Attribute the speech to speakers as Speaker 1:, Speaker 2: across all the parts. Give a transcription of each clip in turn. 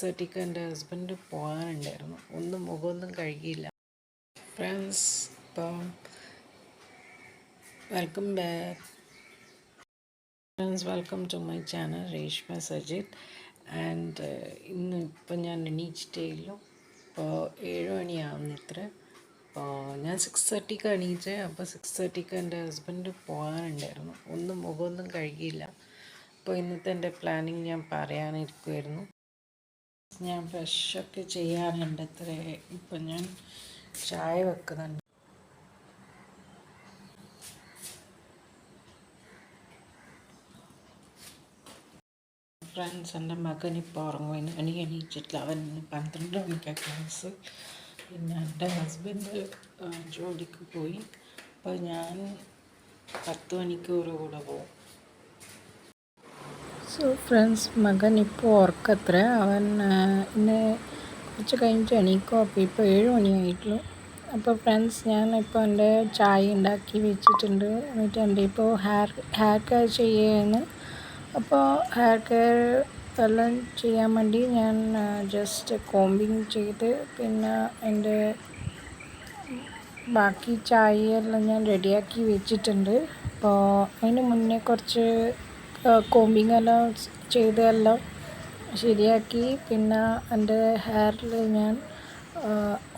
Speaker 1: 6:30ക്ക് എൻ്റെ ഹസ്ബൻഡ് പോകാനുണ്ടായിരുന്നു. മുഖമൊന്നും കഴുകിയില്ല. ഫ്രണ്ട്സ്, ഇപ്പം welcome back. Friends, welcome to my channel Reshma Sajith. And ഇപ്പം ഞാൻ എണീച്ചിട്ടേയുള്ളൂ. ഇപ്പോൾ 7 മണിയാവുന്നു ഇത്ര. അപ്പോൾ ഞാൻ 6:30ക്ക് എണീച്ചേ. അപ്പോൾ 6:30ക്ക് എൻ്റെ ഹസ്ബൻഡ് പോകാനുണ്ടായിരുന്നു. മുഖമൊന്നും കഴുകിയില്ല. അപ്പോൾ ഇന്നത്തെ എൻ്റെ പ്ലാനിങ് ഞാൻ പറയാനിരിക്കുമായിരുന്നു. ഞാൻ ഫ്രഷൊക്കെ ചെയ്യാനുണ്ട് അത്ര. ഇപ്പം ഞാൻ ചായ വെക്കുന്നുണ്ട്. ഫ്രണ്ട്സ്, എൻ്റെ മകൻ ഇപ്പോൾ ഉറങ്ങുവാൻ എണീച്ചിട്ടില്ല. അവൻ 12 മണിക്കാണ് ക്ലാസ്. പിന്നെ എൻ്റെ ഹസ്ബൻഡ് ജോലിക്ക് പോയി. അപ്പോൾ ഞാൻ 10 മണിക്ക് കൂടെ പോകും. സോ ഫ്രണ്ട്സ്, മകൻ ഇപ്പോൾ ഉറക്കത്ര. അവൻ ഇന്ന് കുറച്ച് കഴിഞ്ഞിട്ട് എണീക്കും. അപ്പോൾ ഇപ്പോൾ 7 മണിയായിട്ടുള്ളൂ. അപ്പോൾ ഫ്രണ്ട്സ്, ഞാൻ ഇപ്പോൾ എൻ്റെ ചായ ഉണ്ടാക്കി വെച്ചിട്ടുണ്ട്. എന്നിട്ട് എൻ്റെ ഇപ്പോൾ ഹെയർ കെയർ ചെയ്യുകയാണ്. അപ്പോൾ ഹെയർ കെയർ എല്ലാം ചെയ്യാൻ വേണ്ടി ഞാൻ ജസ്റ്റ് കോമ്പിങ് ചെയ്ത് പിന്നെ എൻ്റെ ബാക്കി ചായയെല്ലാം ഞാൻ റെഡിയാക്കി വെച്ചിട്ടുണ്ട്. അപ്പോൾ അതിന് മുന്നേ കുറച്ച് കോമ്പിങ് എല്ലാം ചെയ്തെല്ലാം ശരിയാക്കി. പിന്നെ എൻ്റെ ഹെയറിൽ ഞാൻ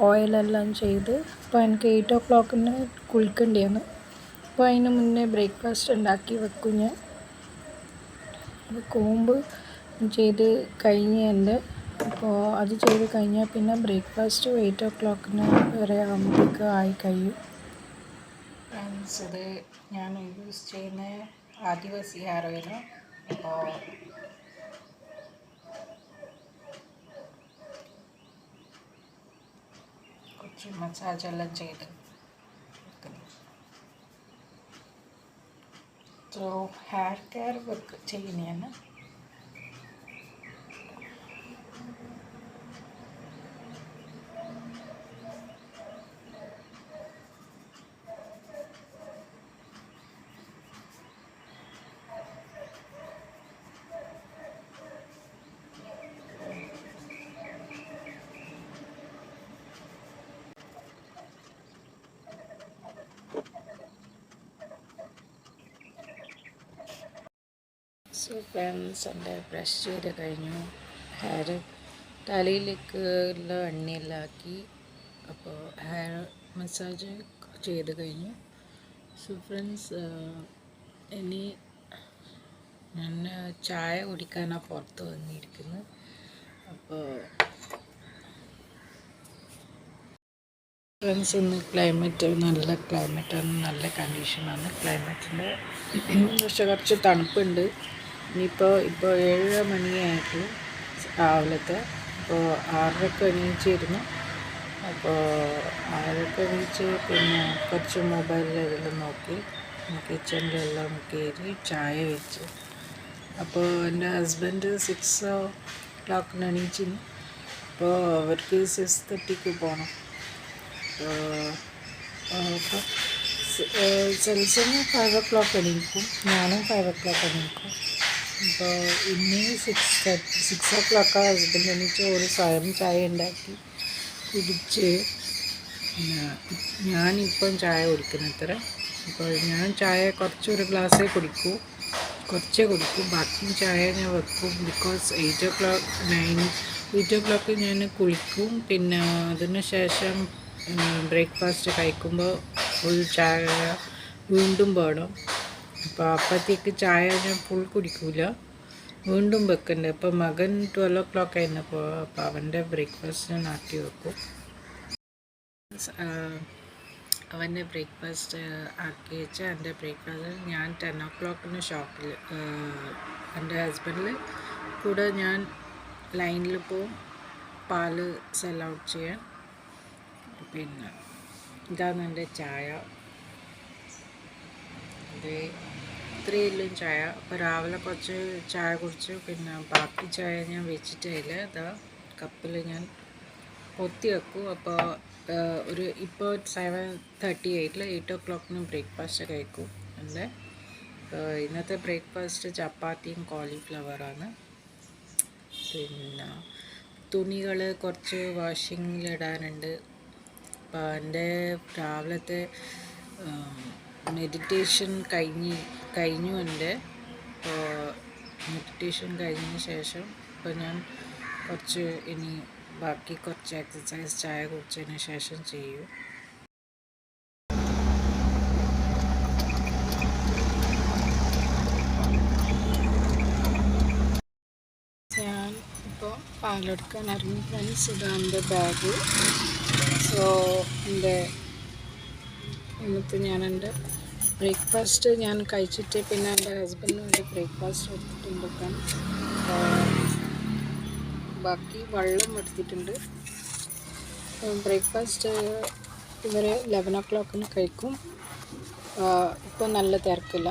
Speaker 1: ഓയിലെല്ലാം ചെയ്ത്. അപ്പോൾ എനിക്ക് 8 o'clock കുളിക്കേണ്ടിയാണ്. അപ്പോൾ അതിന് മുന്നേ ബ്രേക്ക്ഫാസ്റ്റ് ഉണ്ടാക്കി വെക്കും ഞാൻ. കോമ്പ് ചെയ്ത് കഴിഞ്ഞ് എൻ്റെ. അപ്പോൾ അത് ചെയ്ത് കഴിഞ്ഞാൽ പിന്നെ ബ്രേക്ക്ഫാസ്റ്റ് 8 o'clock വരെ ആകുമ്പോഴത്തേക്ക് ആയി കഴിയും. ഫ്രണ്ട്സ്, ഇത് ഞാൻ യൂസ് ചെയ്യുന്ന ആദിവാസി ഹെയർ ഓയിലാണ്. അപ്പോൾ കുറച്ച് മസാജെല്ലാം ചെയ്ത് സോ ഹെയർ കെയർ ചെയ്യുന്നതാണ്. സോ ഫ്രണ്ട്സ്, എൻ്റെ ബ്രഷ് ചെയ്ത് കഴിഞ്ഞു. ഹെയർ തലയിലേക്ക് ഉള്ള എണ്ണയെല്ലാം ആക്കി. അപ്പോൾ ഹെയർ മസാജ് ചെയ്ത് കഴിഞ്ഞു. സോ ഫ്രണ്ട്സ്, ഇനി ഞാൻ ചായ കുടിക്കാനാണ് പുറത്ത് വന്നിരിക്കുന്നത്. അപ്പോൾ ഫ്രണ്ട്സ്, ഇന്ന് ക്ലൈമറ്റ് നല്ല ക്ലൈമറ്റാണ്, നല്ല കണ്ടീഷനാണ് ക്ലൈമറ്റിൻ്റെ. പക്ഷെ കുറച്ച് തണുപ്പുണ്ട്. ഇപ്പോൾ 7 മണിയായിട്ടുള്ളൂ രാവിലത്തെ. അപ്പോൾ 6:30ക്ക് എണീച്ചിരുന്നു. അപ്പോൾ 6:30ക്ക് എണീച്ച് പിന്നെ കുറച്ച് മൊബൈലിലെല്ലാം നോക്കി കിച്ചണിലെല്ലാം കയറി ചായ വെച്ച്. അപ്പോൾ എൻ്റെ ഹസ്ബൻഡ് 6 o'clock എണീച്ചിരുന്നു. അപ്പോൾ അവർക്ക് 6:30ക്ക് പോകണം. അപ്പോൾ സെൽസിന് 5 o'clock എണീക്കും. ഞാനും 5 o'clock എണീക്കും. അപ്പോൾ ഇനി 6 o'clock ഹസ്ബൻഡ് എണീച്ച് ഒരു സ്വയം ചായ ഉണ്ടാക്കി കുടിച്ച്. ഞാനിപ്പം ചായ കുടിക്കുന്നത്ര. അപ്പോൾ ഞാൻ ചായ ഒരു ഗ്ലാസ്സേ കുടിക്കൂ, കുറച്ചേ കുടിക്കും. ബാക്കി ചായ ഞാൻ വെക്കും. ബിക്കോസ് 8 o'clock ഞാൻ കുളിക്കും. പിന്നെ അതിന് ശേഷം ബ്രേക്ക്ഫാസ്റ്റ് കഴിക്കുമ്പോൾ ഒരു ചായ വീണ്ടും വേണം. അപ്പോൾ അപ്പോഴത്തേക്ക് ചായ ഞാൻ ഫുൾ കുടിക്കില്ല, വീണ്ടും വെക്കണ്ടേ. അപ്പോൾ മകൻ 12 o'clock ആയിരുന്നപ്പോൾ അപ്പോൾ അവൻ്റെ ബ്രേക്ക്ഫാസ്റ്റ് ഞാൻ ആക്കി വെക്കും. അവൻ്റെ ബ്രേക്ക്ഫാസ്റ്റ് ആക്കി വെച്ചാൽ എൻ്റെ ബ്രേക്ക്ഫാസ്റ്റ് ഞാൻ 10 o'clock ഷോപ്പിൽ എൻ്റെ ഹസ്ബൻഡിൽ കൂടെ ഞാൻ ലൈനിൽ പോവും പാല് സെൽ ഔട്ട് ചെയ്യാൻ. പിന്നെ ഇതാണ് എൻ്റെ ചായ. ഇത് ഇത്രയെല്ലാം ചായ. അപ്പോൾ രാവിലെ കുറച്ച് ചായ കുടിച്ചു. പിന്നെ ബാക്കി ചായ ഞാൻ വെച്ചിട്ടില്ല. ഇതാ കപ്പിൽ ഞാൻ പൊത്തി വെക്കും. അപ്പോൾ ഇപ്പോൾ 7:38 8 o'clock ബ്രേക്ക്ഫാസ്റ്റ് കഴിക്കും. എൻ്റെ ഇന്നത്തെ ബ്രേക്ക്ഫാസ്റ്റ് ചപ്പാത്തിയും കോളിഫ്ലവറാണ്. പിന്നെ തുണികൾ കുറച്ച് വാഷിങ്ങിലിടാനുണ്ട്. അപ്പോൾ എൻ്റെ രാവിലത്തെ മെഡിറ്റേഷൻ കഴിഞ്ഞു എൻ്റെ. അപ്പോൾ മെഡിറ്റേഷൻ കഴിഞ്ഞ ശേഷം ഇപ്പോൾ ഞാൻ കുറച്ച് ഇനി ബാക്കി കുറച്ച് എക്സസൈസ് ചായ കുടിച്ചതിന് ശേഷം ചെയ്യും. ഞാൻ ഇപ്പോൾ പാലെടുക്കാൻ ഇറങ്ങി ഫ്രണ്ട്സ്. ഇതാണ് എൻ്റെ ബാഗ്. സോ ഇന്നത്തെ എൻ്റെ ബ്രേക്ക്ഫാസ്റ്റ് ഞാൻ കഴിച്ചിട്ട് പിന്നെ എൻ്റെ ഹസ്ബൻഡിന് വേണ്ടി ബ്രേക്ക്ഫാസ്റ്റ് എടുത്തിട്ടുണ്ട്. ബാക്കി വെള്ളം എടുത്തിട്ടുണ്ട്. ബ്രേക്ക്ഫാസ്റ്റ് ഇവർ 11 o'clock കഴിക്കും. ഇപ്പോൾ നല്ല തിരക്കില്ല.